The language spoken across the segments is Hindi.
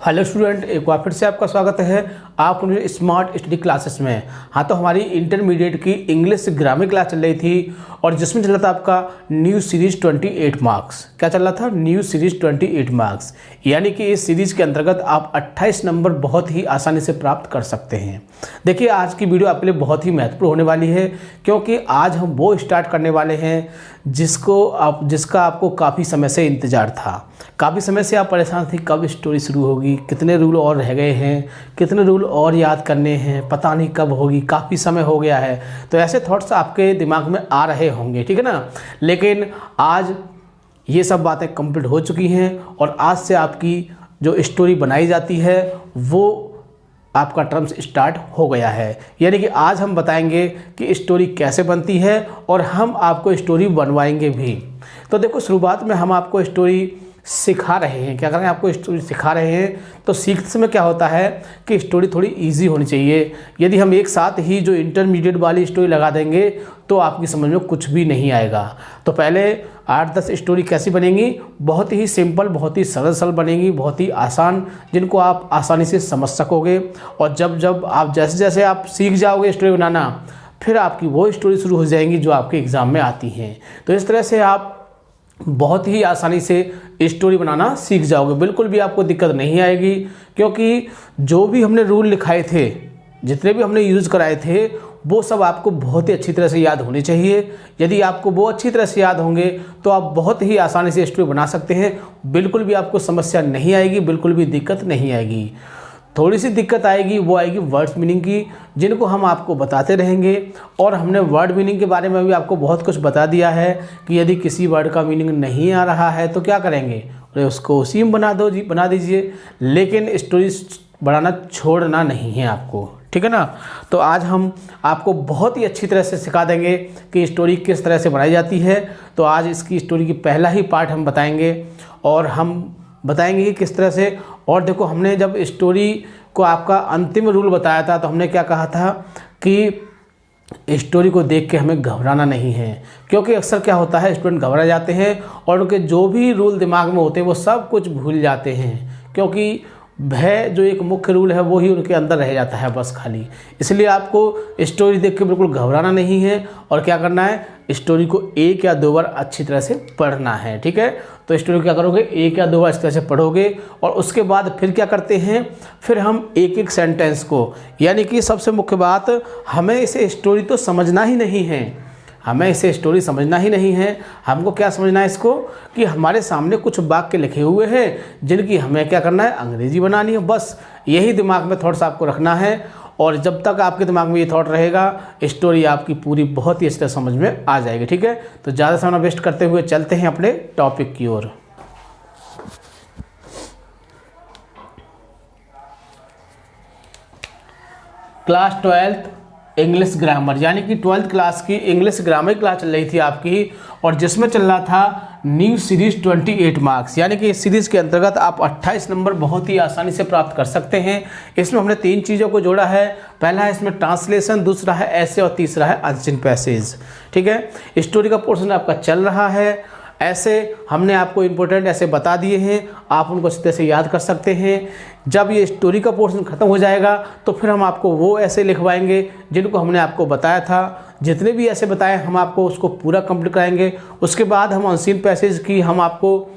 हेलो स्टूडेंट, एक बार फिर से आपका स्वागत है आप मुझे स्मार्ट स्टडी क्लासेस में। हाँ, तो हमारी इंटरमीडिएट की इंग्लिश ग्रामर क्लास चल रही थी और जिसमें चल रहा था आपका न्यू सीरीज 28 मार्क्स। क्या चल रहा था? न्यू सीरीज 28 मार्क्स, यानी कि इस सीरीज के अंतर्गत आप 28 नंबर बहुत ही आसानी से प्राप्त कर सकते हैं। देखिए, आज की वीडियो आपके लिए बहुत ही महत्वपूर्ण होने वाली है, क्योंकि आज हम वो स्टार्ट करने वाले हैं जिसका आपको काफ़ी समय से इंतज़ार था। काफ़ी समय से आप परेशान थी कब स्टोरी शुरू होगी, कितने रूल और रह गए हैं, कितने रूल और याद करने हैं, पता नहीं कब होगी, काफ़ी समय हो गया है। तो ऐसे थॉट्स आपके दिमाग में आ रहे होंगे, ठीक है ना। लेकिन आज ये सब बातें कंप्लीट हो चुकी हैं और आज से आपकी जो स्टोरी बनाई जाती है वो आपका टर्म्स स्टार्ट हो गया है। यानी कि आज हम बताएंगे कि स्टोरी कैसे बनती है और हम आपको स्टोरी बनवाएंगे भी। तो देखो, शुरुआत में हम आपको स्टोरी सिखा रहे हैं। क्या कर रहे हैं? आपको स्टोरी सिखा रहे हैं। तो सीखते समय क्या होता है कि स्टोरी थोड़ी इजी होनी चाहिए। यदि हम एक साथ ही जो इंटरमीडिएट वाली स्टोरी लगा देंगे तो आपकी समझ में कुछ भी नहीं आएगा। तो पहले 8-10 स्टोरी कैसी बनेंगी? बहुत ही सिंपल, बहुत ही सरल बनेंगी, बहुत ही आसान, जिनको आप आसानी से समझ सकोगे। और जब आप जैसे जैसे आप सीख जाओगे स्टोरी बनाना, फिर आपकी वो स्टोरी शुरू हो जाएंगी जो आपके एग्ज़ाम में आती हैं। तो इस तरह से आप बहुत ही आसानी से स्टोरी बनाना सीख जाओगे, बिल्कुल भी आपको दिक्कत नहीं आएगी। क्योंकि जो भी हमने रूल लिखाए थे, जितने भी हमने यूज़ कराए थे, वो सब आपको बहुत ही अच्छी तरह से याद होने चाहिए। यदि आपको वो अच्छी तरह से याद होंगे तो आप बहुत ही आसानी से स्टोरी बना सकते हैं। बिल्कुल भी आपको समस्या नहीं आएगी, बिल्कुल भी दिक्कत नहीं आएगी। थोड़ी सी दिक्कत आएगी, वो आएगी वर्ड्स मीनिंग की, जिनको हम आपको बताते रहेंगे। और हमने वर्ड मीनिंग के बारे में भी आपको बहुत कुछ बता दिया है कि यदि किसी वर्ड का मीनिंग नहीं आ रहा है तो क्या करेंगे, अरे उसको उसी में बना दीजिए। लेकिन स्टोरी बनाना छोड़ना नहीं है आपको, ठीक है ना। तो आज हम आपको बहुत ही अच्छी तरह से सिखा देंगे कि स्टोरी किस तरह से बनाई जाती है। तो आज इसकी स्टोरी की पहला ही पार्ट हम बताएंगे और हम बताएंगे कि किस तरह से। और देखो, हमने जब स्टोरी को आपका अंतिम रूल बताया था तो हमने क्या कहा था कि स्टोरी को देख के हमें घबराना नहीं है। क्योंकि अक्सर क्या होता है, स्टूडेंट घबरा जाते हैं और उनके जो भी रूल दिमाग में होते हैं वो सब कुछ भूल जाते हैं। क्योंकि भय जो एक मुख्य रूल है वो ही उनके अंदर रह जाता है बस खाली। इसलिए आपको स्टोरी देख के बिल्कुल घबराना नहीं है और क्या करना है, स्टोरी को 1 या 2 बार अच्छी तरह से पढ़ना है, ठीक है। तो स्टोरी क्या करोगे, 1 या 2 बार इस तरह से पढ़ोगे और उसके बाद फिर क्या करते हैं, फिर हम एक एक सेंटेंस को, यानी कि सबसे मुख्य बात, हमें इसे स्टोरी तो समझना ही नहीं है, हमें इसे स्टोरी समझना ही नहीं है। हमको क्या समझना है इसको, कि हमारे सामने कुछ वाक्य लिखे हुए हैं जिनकी हमें क्या करना है, अंग्रेजी बनानी है। बस यही दिमाग में थॉट्स आपको रखना है। और जब तक आपके दिमाग में ये थॉट रहेगा, स्टोरी आपकी पूरी बहुत ही अच्छी तरह समझ में आ जाएगी, ठीक है। तो ज़्यादा समय वेस्ट करते हुए चलते हैं अपने टॉपिक की ओर। क्लास 12th इंग्लिश ग्रामर, यानी कि 12th क्लास की इंग्लिश ग्रामर क्लास चल रही थी आपकी, और जिसमें चल रहा था न्यू सीरीज 28 मार्क्स। यानी कि इस सीरीज़ के अंतर्गत आप 28 नंबर बहुत ही आसानी से प्राप्त कर सकते हैं। इसमें हमने 3 चीज़ों को जोड़ा है। पहला है इसमें ट्रांसलेशन, दूसरा है ऐसे और तीसरा है अनसीन पैसेज, ठीक है। स्टोरी का पोर्शन आपका चल रहा है। ऐसे हमने आपको इम्पोर्टेंट ऐसे बता दिए हैं, आप उनको अच्छी तरह से याद कर सकते हैं। जब ये स्टोरी का पोर्शन ख़त्म हो जाएगा तो फिर हम आपको वो ऐसे लिखवाएंगे जिनको हमने आपको बताया था। जितने भी ऐसे बताए हम आपको उसको पूरा कंप्लीट कराएंगे। उसके बाद हम अनसीन पैसेज की हम आपको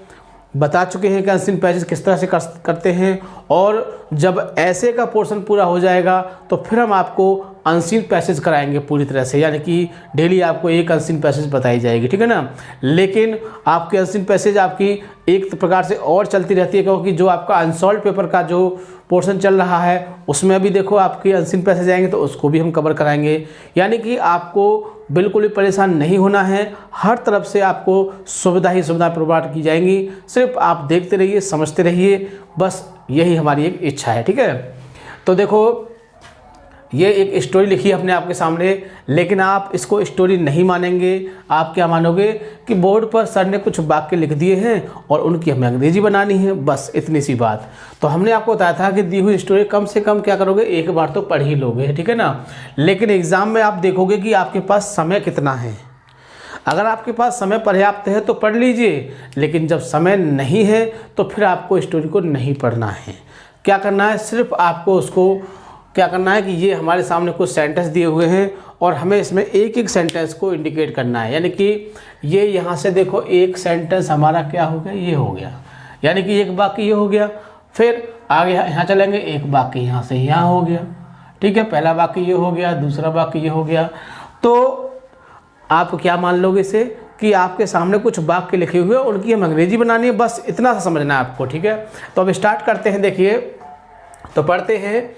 बता चुके हैं कि अनसीन पैसेज किस तरह से करते हैं। और जब ऐसे का पोर्शन पूरा हो जाएगा तो फिर हम आपको अनसीन पैसेज कराएंगे पूरी तरह से, यानी कि डेली आपको एक अनसीन पैसेज बताई जाएगी, ठीक है ना। लेकिन आपकी अनसीन पैसेज आपकी एक प्रकार से और चलती रहती है, क्योंकि जो आपका अनसॉल्व पेपर का जो पोर्शन चल रहा है उसमें भी देखो आपकी अनसीन पैसेज आएंगे, तो उसको भी हम कवर कराएंगे। यानी कि आपको बिल्कुल भी परेशान नहीं होना है, हर तरफ से आपको सुविधा ही सुविधा प्रोवाइड की जाएंगी। सिर्फ आप देखते रहिए, समझते रहिए, बस यही हमारी एक इच्छा है, ठीक है। तो देखो, ये एक स्टोरी लिखी है अपने आपके सामने, लेकिन आप इसको स्टोरी नहीं मानेंगे। आप क्या मानोगे कि बोर्ड पर सर ने कुछ वाक्य लिख दिए हैं और उनकी हमें अंग्रेजी बनानी है, बस इतनी सी बात। तो हमने आपको बताया था कि दी हुई स्टोरी कम से कम क्या करोगे, 1 बार तो पढ़ ही लोगे, ठीक है ना। लेकिन एग्ज़ाम में आप देखोगे कि आपके पास समय कितना है। अगर आपके पास समय पर्याप्त है तो पढ़ लीजिए, लेकिन जब समय नहीं है तो फिर आपको स्टोरी को नहीं पढ़ना है। क्या करना है, सिर्फ आपको उसको क्या करना है कि ये हमारे सामने कुछ सेंटेंस दिए हुए हैं और हमें इसमें एक एक सेंटेंस को इंडिकेट करना है। यानी कि ये यहाँ से देखो एक सेंटेंस हमारा क्या हो गया, ये हो गया, यानी कि एक वाक्य ये हो गया। फिर आगे यहाँ चलेंगे, एक वाक्य यहाँ से यहाँ हो गया, ठीक है, पहला वाक्य ये हो गया, दूसरा वाक्य ये हो गया। तो आप क्या मान लोगे इसे कि आपके सामने कुछ वाक्य लिखे हुए हैं, उनकी हम अंग्रेजी बनानी है, बस इतना सा समझना है आपको, ठीक है। तो अब स्टार्ट करते हैं। देखिए, तो पढ़ते हैं,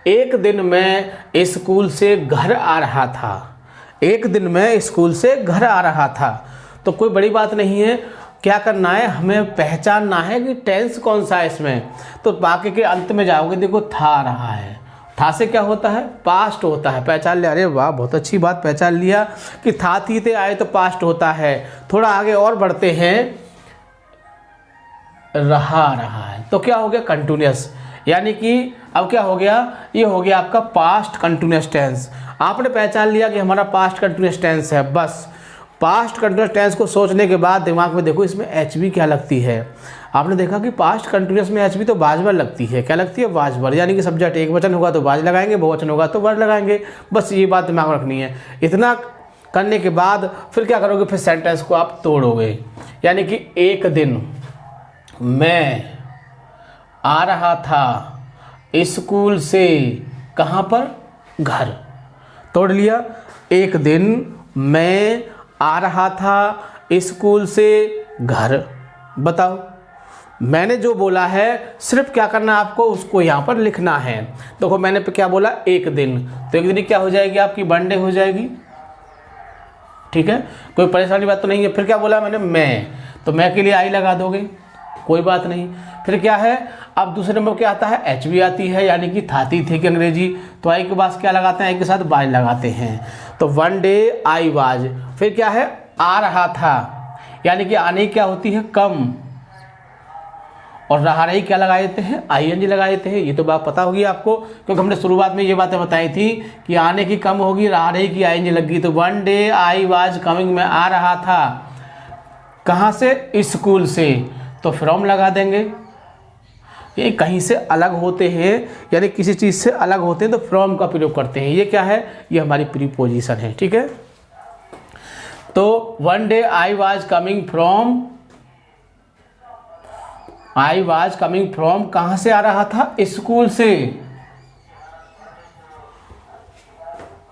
एक दिन मैं स्कूल से घर आ रहा था। एक दिन मैं स्कूल से घर आ रहा था। तो कोई बड़ी बात नहीं है, क्या करना है, हमें पहचानना है कि टेंस कौन सा है इसमें। तो वाक्य के अंत में जाओगे, देखो था आ रहा है, था से क्या होता है, पास्ट होता है, पहचान लिया। अरे वाह, बहुत अच्छी बात, पहचान लिया कि था थी थे आए तो पास्ट होता है। थोड़ा आगे और बढ़ते हैं, रहा है, तो क्या हो गया, कंटिन्यूअस, यानी कि अब क्या हो गया, ये हो गया आपका पास्ट कंटिन्यूअस टेंस। आपने पहचान लिया कि हमारा पास्ट कंटिन्यूअस टेंस है। बस पास्ट कंटिन्यूअस टेंस को सोचने के बाद दिमाग में देखो इसमें एच बी क्या लगती है। आपने देखा कि पास्ट कंटिन्यूअस में एच बी तो वाजवर लगती है, क्या लगती है, वाजवर, यानी कि सब्जेक्ट एक वचन होगा तो वाज लगाएंगे, बहुवचन होगा तो वर्ड लगाएंगे। बस ये बात दिमाग में रखनी है। इतना करने के बाद फिर क्या करोगे, फिर सेंटेंस को आप तोड़ोगे। यानी कि एक दिन मैं आ रहा था स्कूल से, कहाँ पर, घर, तोड़ लिया। एक दिन मैं आ रहा था स्कूल से घर। बताओ, मैंने जो बोला है सिर्फ क्या करना है आपको, उसको यहाँ पर लिखना है। देखो मैंने क्या बोला, एक दिन, तो एक दिन क्या हो जाएगी आपकी, वनडे हो जाएगी, ठीक है, कोई परेशानी बात तो नहीं है। फिर क्या बोला मैंने, मैं, तो मैं के लिए आई लगा दोगे, कोई बात नहीं। फिर क्या है, अब दूसरे नंबर क्या आता है, एच बी आती है, यानी कि थाती थे की अंग्रेजी, तो आई के बाद क्या लगाते हैं, आई के साथ वाज लगाते हैं। तो वन डे आई वाज। फिर क्या है, आ रहा था, यानी कि आने क्या होती है, कम, और रहा रही क्या लगाए देते हैं, आई एन जी लगाए देते हैं। ये तो बात पता होगी आपको, क्योंकि हमने शुरुआत में ये बातें बताई थी कि आने की कम होगी, रहा रही की आई एन जी लग गई। तो one day I was coming, में आ रहा था, कहाँ से, स्कूल से, तो फ्रॉम लगा देंगे। ये कहीं से अलग होते हैं, यानी किसी चीज़ से अलग होते हैं तो फ्रॉम का प्रयोग करते हैं। ये क्या है, ये हमारी प्रीपोजिशन है, ठीक है। तो one day I was coming from, I was coming from, कहाँ से आ रहा था, स्कूल से।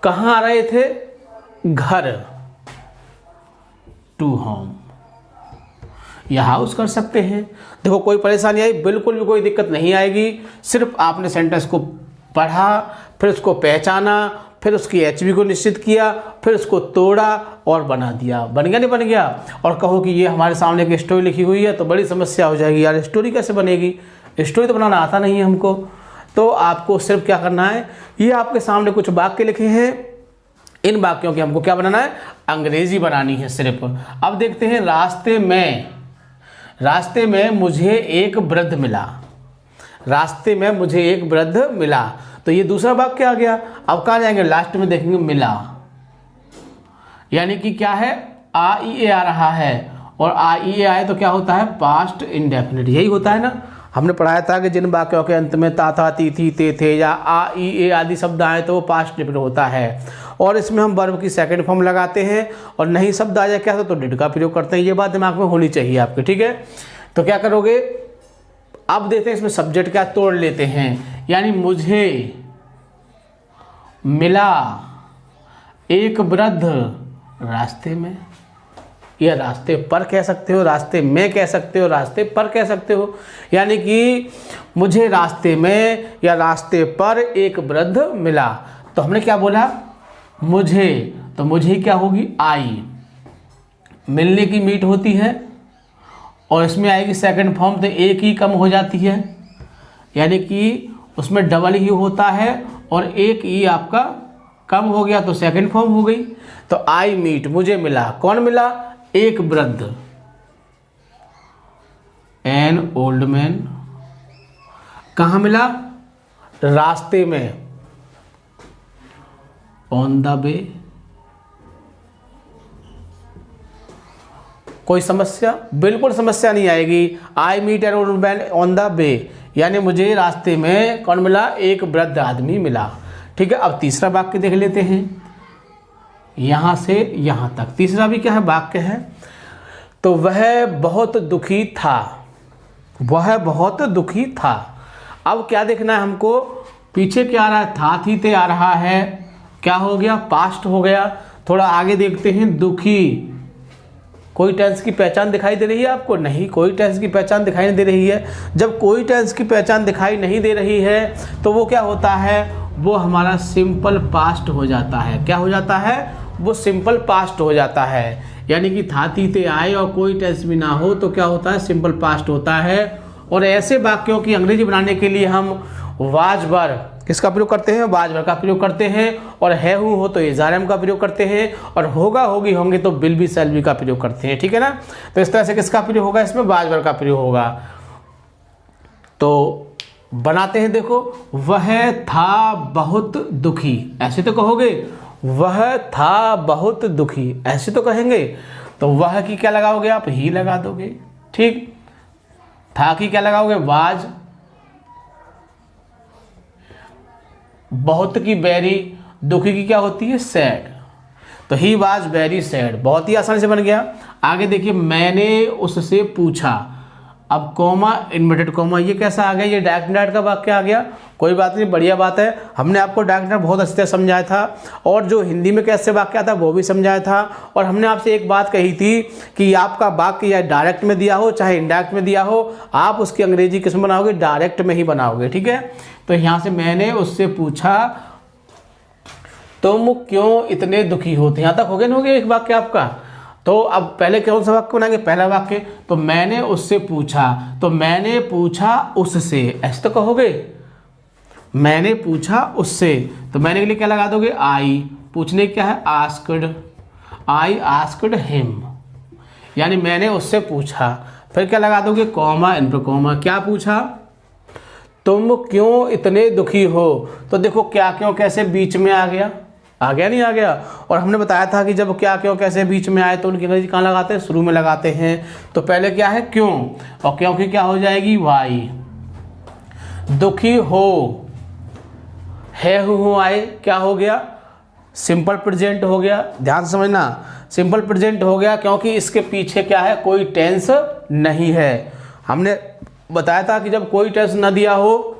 कहाँ आ रहे थे, घर, टू होम, या हाउस कर सकते हैं। देखो कोई परेशानी आई, बिल्कुल भी कोई दिक्कत नहीं आएगी। सिर्फ आपने सेंटेंस को पढ़ा, फिर उसको पहचाना, फिर उसकी एचबी को निश्चित किया, फिर उसको तोड़ा और बना दिया। बन गया नहीं बन गया। और कहो कि ये हमारे सामने एक स्टोरी लिखी हुई है, तो बड़ी समस्या हो जाएगी, यार स्टोरी कैसे बनेगी, स्टोरी तो बनाना आता नहीं है हमको। तो आपको सिर्फ क्या करना है, ये आपके सामने कुछ वाक्य लिखे हैं, इन वाक्यों की हमको क्या बनाना है, अंग्रेजी बनानी है सिर्फ। अब देखते हैं, रास्ते में मुझे एक वृद्ध मिला। रास्ते में मुझे एक वृद्ध मिला, तो ये दूसरा वाक्य आ गया। अब कहाँ जाएंगे, लास्ट में देखेंगे, मिला, यानी कि क्या है, आ ई ए आ रहा है, और आ ई ए आए तो क्या होता है, पास्ट इंडेफिनिट, यही होता है ना। हमने पढ़ाया था कि जिन वाक्यों के अंत में ता था ती थी ते थे या आ ई ए आदि शब्द आए तो वो पास्ट इंडेफिनिट होता है। और इसमें हम वर्ब की सेकंड फॉर्म लगाते हैं, और नहीं शब्द आ जाए क्या तो डिड का प्रयोग करते हैं। ये बात दिमाग में होनी चाहिए आपके, ठीक है। तो क्या करोगे, अब देखते हैं इसमें सब्जेक्ट क्या, तोड़ लेते हैं। यानी मुझे मिला एक वृद्ध रास्ते में, या रास्ते पर कह सकते हो, रास्ते में कह सकते हो, रास्ते पर कह सकते हो। यानी कि मुझे रास्ते में या रास्ते पर एक वृद्ध मिला। तो हमने क्या बोला, मुझे, तो मुझे क्या होगी, आई, मिलने की मीट होती है, और इसमें आएगी सेकंड फॉर्म, तो एक ही कम हो जाती है, यानी कि उसमें डबल ही होता है, और एक ई आपका कम हो गया तो सेकंड फॉर्म हो गई। तो आई मीट, मुझे मिला, कौन मिला, एक वृद्ध, एन ओल्ड मैन। कहाँ मिला, रास्ते में, ऑन द वे। कोई समस्या? बिल्कुल समस्या नहीं आएगी। I meet an old man on the way, यानी मुझे रास्ते में कौन मिला? एक वृद्ध आदमी मिला। ठीक है, अब तीसरा वाक्य देख लेते हैं, यहाँ से यहाँ तक। तीसरा भी क्या है? वाक्य है, तो वह बहुत दुखी था, वह बहुत दुखी था। अब क्या देखना है हमको? पीछे क्या आ रहा है? था थी थे आ रहा है, क्या हो गया? पास्ट हो गया। थोड़ा आगे देखते हैं, दुखी। कोई टेंस की पहचान दिखाई दे रही है आपको? नहीं, कोई टेंस की पहचान दिखाई नहीं दे रही है। जब कोई टेंस की पहचान दिखाई नहीं दे रही है तो वो क्या होता है? वो हमारा सिंपल पास्ट हो जाता है। क्या हो जाता है? वो सिंपल पास्ट हो जाता है। यानी कि था थी थे आए और कोई टेंस भी ना हो तो क्या होता है? सिंपल पास्ट होता है। और ऐसे वाक्यों की अंग्रेजी बनाने के लिए हम वाज वर किसका प्रयोग करते हैं? वाज वर का प्रयोग करते हैं। और है हूँ हो तो इज़ आर एम का प्रयोग करते हैं। और होगा होगी होंगे तो विल बी शैल बी का प्रयोग करते हैं। ठीक है ना? तो इस तरह से किसका प्रयोग होगा? इसमें वाज वर का प्रयोग होगा। तो बनाते हैं, देखो, वह था बहुत दुखी, ऐसे तो कहोगे। वह था बहुत दुखी, ऐसे तो कहेंगे। तो वह की क्या लगाओगे आप? ही लगा दोगे। ठीक, था की क्या लगाओगे? वाज। बहुत की वेरी, दुखी की क्या होती है? सैड। तो ही वाज वेरी सैड, बहुत ही आसानी से बन गया। आगे देखिए, मैंने उससे पूछा। अब कॉमा, इन्वर्टेड कॉमा, ये कैसा आ गया? ये डायरेक्ट इंडायरेक्ट का वाक्य आ गया। कोई बात नहीं, बढ़िया बात है। हमने आपको डायरेक्ट इंडायरेक्ट बहुत अच्छे से समझाया था, और जो हिंदी में कैसे वाक्य आता है वो भी समझाया था। और हमने आपसे एक बात कही थी कि आपका वाक्य या डायरेक्ट में दिया हो चाहे इनडायरेक्ट में दिया हो, आप उसकी अंग्रेजी किस में बनाओगे? डायरेक्ट में ही बनाओगे। ठीक है, तो यहाँ से मैंने उससे पूछा तुम क्यों इतने दुखी होते? यहाँ तक हो गया ना? हो गया एक वाक्य आपका। तो अब पहले कौन सा वाक्य बनाएंगे? पहला वाक्य, तो मैंने उससे पूछा। तो मैंने पूछा उससे, ऐसे तो कहोगे। मैंने पूछा उससे, तो मैंने के लिए क्या लगा दोगे? आई। पूछने क्या है? आस्क्ड। आई आस्क्ड हिम, यानी मैंने उससे पूछा। फिर क्या लगा दोगे? कॉमा, इन पर कॉमा। क्या पूछा? तुम क्यों इतने दुखी हो। तो देखो क्या क्यों कैसे बीच में आ गया? आ गया नहीं आ गया? और हमने बताया था कि जब क्या क्यों कैसे बीच में आए तो उनकी अंग्रेजी कहाँ लगाते हैं? शुरू में लगाते हैं। तो पहले क्या है? क्यों, और क्यों की क्या हो जाएगी? वाई। दुखी हो, है हूँ आए, क्या हो गया? सिंपल प्रेजेंट हो गया। ध्यान से समझना, सिंपल प्रेजेंट हो गया क्योंकि इसके पीछे क्या है? कोई टेंस नहीं है। हमने बताया था कि जब कोई टेंस न दिया हो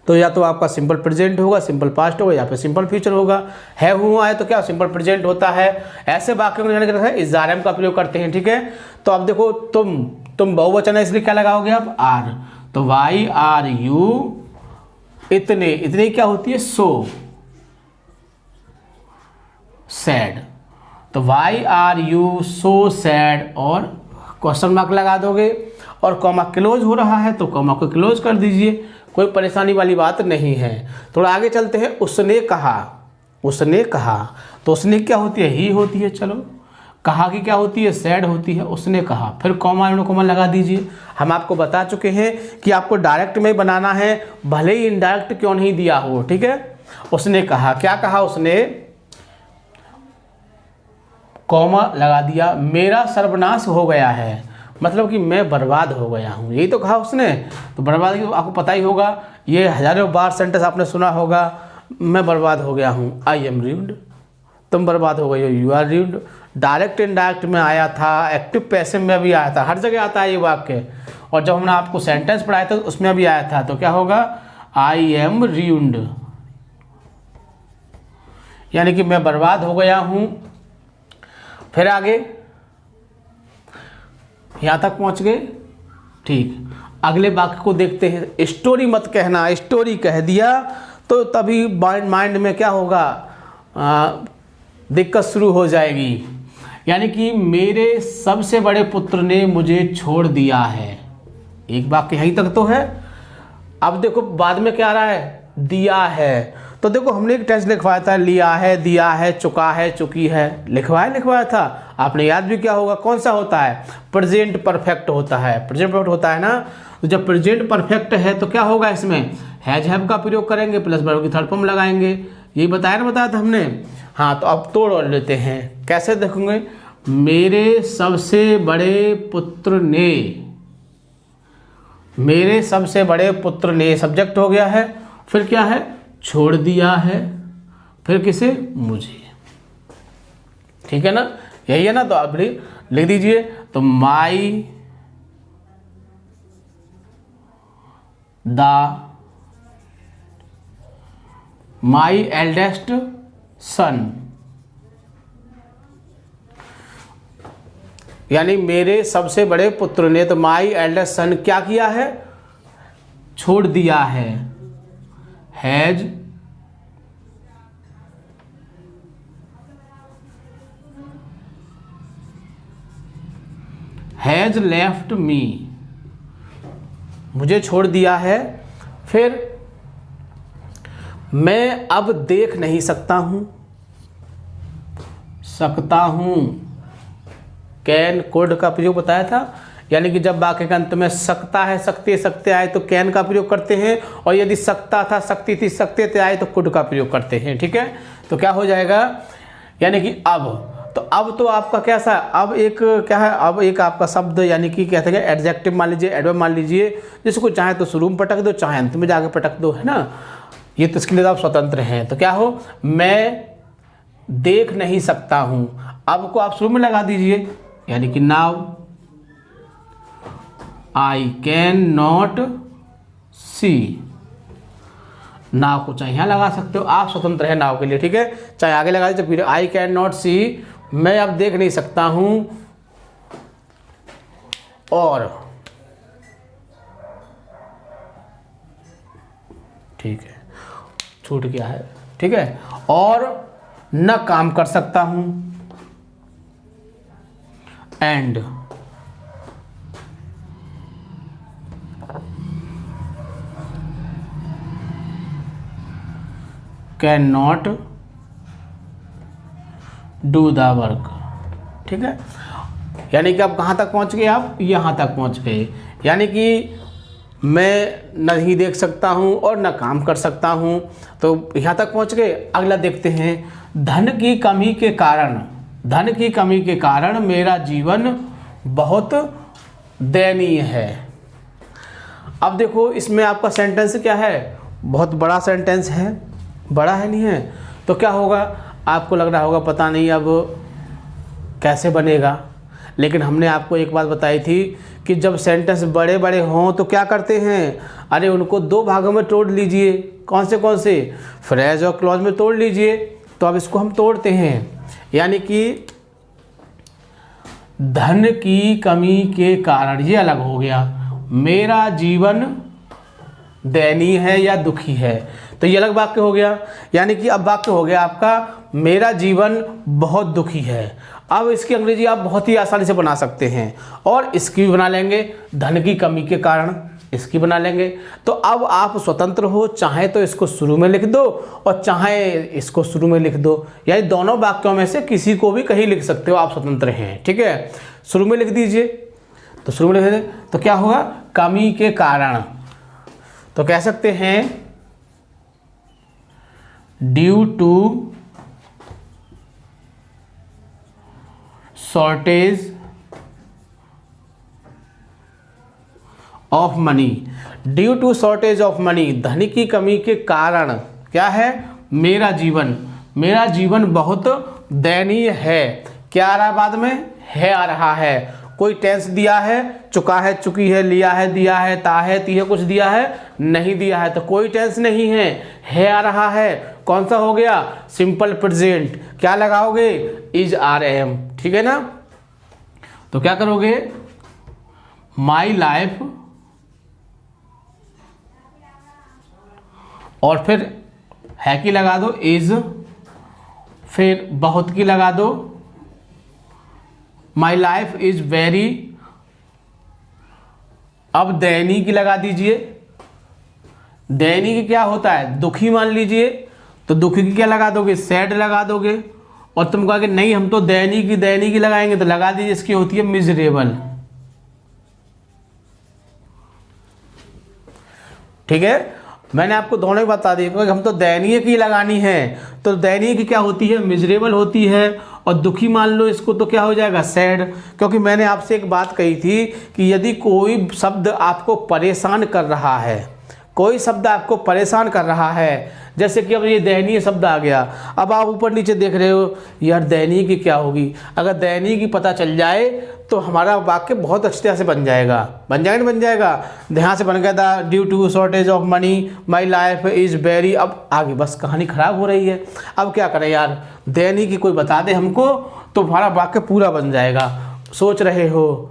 तो या तो आपका सिंपल प्रेजेंट होगा, सिंपल पास्ट होगा, या फिर सिंपल फ्यूचर होगा। है हूँ आए तो क्या? सिंपल प्रेजेंट होता है। ऐसे वाक्यों में जाने इज़ आर एम का प्रयोग करते हैं। ठीक है, तो अब देखो, तुम बहुवचन है इसलिए क्या लगाओगे आप? आर। तो वाई आर यू इतने, इतने क्या होती है? So sad. तो why are you so sad, और क्वेश्चन मार्क लगा दोगे। और कॉमा क्लोज हो रहा है तो कॉमा को क्लोज कर दीजिए, कोई परेशानी वाली बात नहीं है। थोड़ा आगे चलते हैं। उसने कहा, उसने कहा, तो उसने क्या होती है? ही होती है। चलो, कहा की क्या होती है? सैड होती है। उसने कहा, फिर कॉमा कॉमा लगा दीजिए। हम आपको बता चुके हैं कि आपको डायरेक्ट में बनाना है, भले ही इनडायरेक्ट क्यों नहीं दिया हो। ठीक है, उसने कहा, क्या कहा उसने? कॉमा लगा दिया। मेरा सर्वनाश हो गया है, मतलब कि मैं बर्बाद हो गया हूँ, यही तो कहा उसने। तो बर्बाद की आपको पता ही होगा, ये हजारों बार सेंटेंस आपने सुना होगा, मैं बर्बाद हो गया हूँ। आई एम रूइंड, तुम बर्बाद हो गई हो, you are ruined. Direct indirect में आया था, एक्टिव पैसिव में भी आया था, हर जगह आता है ये वाक्य। और जब हमने आपको सेंटेंस पढ़ाया था उसमें भी आया था। तो क्या होगा? आई एम रूइंड, यानी कि मैं बर्बाद हो गया हूँ। फिर आगे यहाँ तक पहुँच गए। ठीक, अगले वाक्य को देखते हैं। स्टोरी मत कहना, स्टोरी कह दिया तो तभी माइंड में क्या होगा? दिक्कत शुरू हो जाएगी। यानी कि मेरे सबसे बड़े पुत्र ने मुझे छोड़ दिया है। एक वाक्य यहीं तक तो है। अब देखो बाद में क्या आ रहा है? दिया है। तो देखो हमने एक टेंस लिखवाया था, लिया है, दिया है, चुका है, चुकी है, लिखवाया था। आपने याद भी क्या होगा? कौन सा होता है? प्रेजेंट परफेक्ट होता है। प्रेजेंट परफेक्ट होता है ना, तो जब प्रेजेंट परफेक्ट है तो क्या होगा? इसमें हैज हैव का प्रयोग करेंगे, प्लस वर्ब की थर्ड फॉर्म लगाएंगे। यही बताया था हमने। हाँ, तो अब तोड़ लेते हैं। कैसे देखोगे? मेरे सबसे बड़े पुत्र ने, मेरे सबसे बड़े पुत्र ने सब्जेक्ट हो गया है, फिर क्या है, छोड़ दिया है, फिर किसे, मुझे। ठीक है ना, यही है ना, तो आप लिख दीजिए। तो माई एल्डेस्ट सन, यानी मेरे सबसे बड़े पुत्र ने, तो माई एल्डेस्ट सन क्या किया है, छोड़ दिया है, हैज लेफ्ट मी, मुझे छोड़ दिया है। फिर मैं अब देख नहीं सकता हूं, कैन कुड का प्रयोग बताया था, यानी कि जब वाक्य के अंत में सकता है, सकते आए तो कैन का प्रयोग करते हैं, और यदि सकता था, सकती थी, सकते थे आए तो कुड का प्रयोग करते हैं। ठीक है, तो क्या हो जाएगा, यानी कि अब, तो अब तो आपका कैसा, अब एक क्या है, अब एक आपका शब्द, यानी कि कहते हैं एडजेक्टिव मान लीजिए, एडवर्ब मान लीजिए, जिसको चाहे तो शुरू में पटक दो, चाहे अंत में जाके पटक दो, है ना, ये तो इसके लिए आप स्वतंत्र हैं। तो क्या हो, मैं देख नहीं सकता हूं, अब को आप शुरू में लगा दीजिए, यानी कि नाउ आई कैन नॉट सी, नाव को चाहे यहाँ लगा सकते हो, आप स्वतंत्र है नाव के लिए। ठीक है, चाहे आगे लगा दीजिए, फिर आई कैन नॉट सी, मैं अब देख नहीं सकता हूं, और ठीक है, छूट गया है। ठीक है, और न काम कर सकता हूं, and can not do the work. ठीक है, यानी कि आप कहाँ तक पहुँच गए, आप यहाँ तक पहुँच गए, यानी कि मैं नहीं देख सकता हूँ और न काम कर सकता हूँ, तो यहाँ तक पहुँच गए। अगला देखते हैं, धन की कमी के कारण मेरा जीवन बहुत दयनीय है। अब देखो इसमें आपका सेंटेंस क्या है, बहुत बड़ा सेंटेंस है, बड़ा है नहीं है, तो क्या होगा, आपको लग रहा होगा पता नहीं अब कैसे बनेगा, लेकिन हमने आपको एक बात बताई थी कि जब सेंटेंस बड़े बड़े हों तो क्या करते हैं, अरे उनको दो भागों में तोड़ लीजिए। कौन से, फ्रेज और क्लॉज में तोड़ लीजिए। तो अब इसको हम तोड़ते हैं, यानी कि धन की कमी के कारण, ये अलग हो गया, मेरा जीवन दयनीय है या दुखी है, तो ये अलग वाक्य हो गया। यानी कि अब वाक्य हो गया आपका, मेरा जीवन बहुत दुखी है। अब इसकी अंग्रेजी आप बहुत ही आसानी से बना सकते हैं, और इसकी भी बना लेंगे, धन की कमी के कारण इसकी बना लेंगे। तो अब आप स्वतंत्र हो, चाहे तो इसको शुरू में लिख दो और चाहे इसको शुरू में लिख दो, यानी दोनों वाक्यों में से किसी को भी कहीं लिख सकते हो, आप स्वतंत्र हैं। ठीक है, शुरू में लिख दीजिए, तो शुरू में लिख दे, तो क्या होगा, कमी के कारण, तो कह सकते हैं due to shortage of money, due to shortage of money, धन की कमी के कारण क्या है, मेरा जीवन बहुत दयनीय है। क्या आ रहा है बाद में, है आ रहा है, कोई टेंस दिया है, चुका है, चुकी है, लिया है, दिया है, ता है, ती है, कुछ दिया है, नहीं दिया है, तो कोई टेंस नहीं है आ रहा है। कौन सा हो गया, सिंपल प्रेजेंट, क्या लगाओगे, इज आर एम। ठीक है ना, तो क्या करोगे, माई लाइफ, और फिर है की लगा दो, इज, फिर बहुत की लगा दो, माई लाइफ इज वेरी, अब दयनीय की लगा दीजिए। दयनीय की क्या होता है, दुखी मान लीजिए, तो दुखी की क्या लगा दोगे, सैड लगा दोगे। और तुम कहोगे नहीं हम तो दयनीय की लगाएंगे, तो लगा दीजिए, इसकी होती है मिजरेबल। ठीक है, मैंने आपको दोनों ही बता दिया क्योंकि हम तो दयनीय की लगानी है। तो दयनीय की क्या होती है, मिजरेबल होती है, और दुखी मान लो इसको तो क्या हो जाएगा, सैड। क्योंकि मैंने आपसे एक बात कही थी कि यदि कोई शब्द आपको परेशान कर रहा है, कोई शब्द आपको परेशान कर रहा है, जैसे कि अब ये दयनीय शब्द आ गया, अब आप ऊपर नीचे देख रहे हो यार दयनीय की क्या होगी। अगर दयनीय की पता चल जाए तो हमारा वाक्य बहुत अच्छी तरह से बन जाएगा, बन जाएगा नहीं बन जाएगा। यहाँ से बन गया था due to shortage of money my life is very, अब आगे बस कहानी खराब हो रही है। अब क्या करें यार, दयनीय की कोई बता दे हमको तो हमारा वाक्य पूरा बन जाएगा। सोच रहे हो,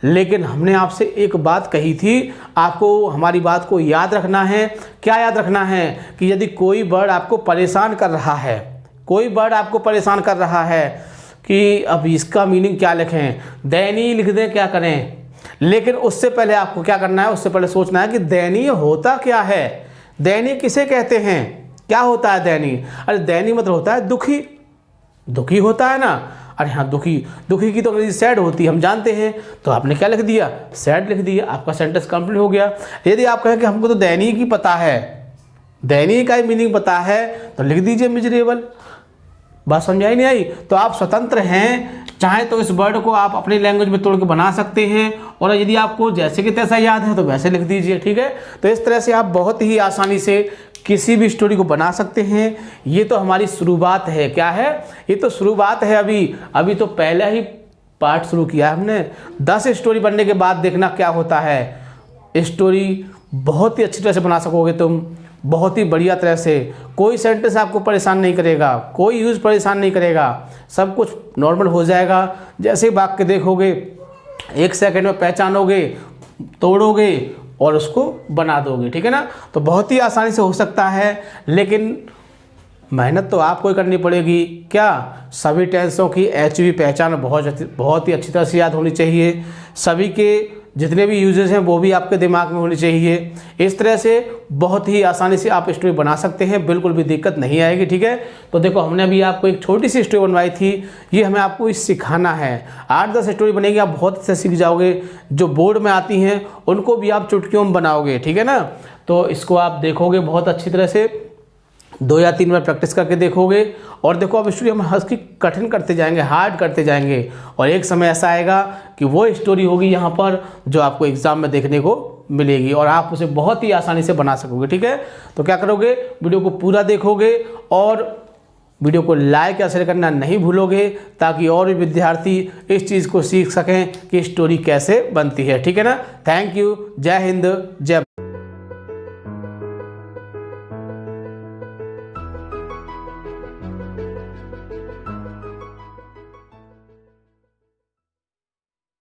लेकिन हमने आपसे एक बात कही थी, आपको हमारी बात को याद रखना है। क्या याद रखना है कि यदि कोई वर्ड आपको परेशान कर रहा है, कोई वर्ड आपको परेशान कर रहा है कि अब इसका मीनिंग क्या लिखें, दयनीय लिख दें, क्या करें, लेकिन उससे पहले आपको क्या करना है, उससे पहले सोचना है कि दयनीय होता क्या है, दयनीय किसे कहते हैं, क्या होता है दयनीय। अरे दयनीय मतलब होता है दुखी, दुखी होता है ना। अरे हाँ दुखी, दुखी की तो अंग्रेजी सैड होती है, हम जानते हैं। तो आपने क्या लिख दिया, सैड लिख दिया, आपका सेंटेंस कंप्लीट हो गया। यदि आप कहें कि हमको तो दयनीय की पता है, दयनीय का ही मीनिंग पता है, तो लिख दीजिए मिजरेबल। बात समझाई नहीं आई? तो आप स्वतंत्र हैं, चाहे तो इस वर्ड को आप अपनी लैंग्वेज में तोड़ के बना सकते हैं, और यदि आपको जैसे कि तैसा याद है तो वैसे लिख दीजिए, ठीक है। तो इस तरह से आप बहुत ही आसानी से किसी भी स्टोरी को बना सकते हैं। ये तो हमारी शुरुआत है, क्या है, ये तो शुरुआत है। अभी तो पहले ही पार्ट शुरू किया है हमने। 10 स्टोरी बनने के बाद देखना क्या होता है। स्टोरी बहुत ही अच्छी तरह से बना सकोगे तुम, बहुत ही बढ़िया तरह से। कोई सेंटेंस आपको परेशान नहीं करेगा, कोई यूज़ परेशान नहीं करेगा, सब कुछ नॉर्मल हो जाएगा। जैसे ही वाक्य देखोगे 1 सेकंड में पहचानोगे, तोड़ोगे और उसको बना दोगे, ठीक है ना। तो बहुत ही आसानी से हो सकता है, लेकिन मेहनत तो आपको ही करनी पड़ेगी। क्या, सभी टेंसों की HV पहचान बहुत ही अच्छी तरह से याद होनी चाहिए। सभी के जितने भी यूजेस हैं वो भी आपके दिमाग में होनी चाहिए। इस तरह से बहुत ही आसानी से आप स्टोरी बना सकते हैं, बिल्कुल भी दिक्कत नहीं आएगी, ठीक है। तो देखो हमने अभी आपको एक छोटी सी स्टोरी बनवाई थी, ये हमें आपको इस सिखाना है। 8-10 स्टोरी बनेगी, आप बहुत अच्छे सीख जाओगे। जो बोर्ड में आती हैं उनको भी आप चुटकियों में बनाओगे, ठीक है ना। तो इसको आप देखोगे बहुत अच्छी तरह से, 2 या 3 बार प्रैक्टिस करके देखोगे। और देखो अब स्टोरी हम हंस की कठिन करते जाएंगे, हार्ड करते जाएंगे, और एक समय ऐसा आएगा कि वो स्टोरी होगी यहाँ पर जो आपको एग्जाम में देखने को मिलेगी, और आप उसे बहुत ही आसानी से बना सकोगे, ठीक है। तो क्या करोगे, वीडियो को पूरा देखोगे और वीडियो को लाइक या शेयर करना नहीं भूलोगे, ताकि और भी विद्यार्थी इस चीज़ को सीख सकें कि स्टोरी कैसे बनती है, ठीक है ना। थैंक यू, जय हिंद, जय।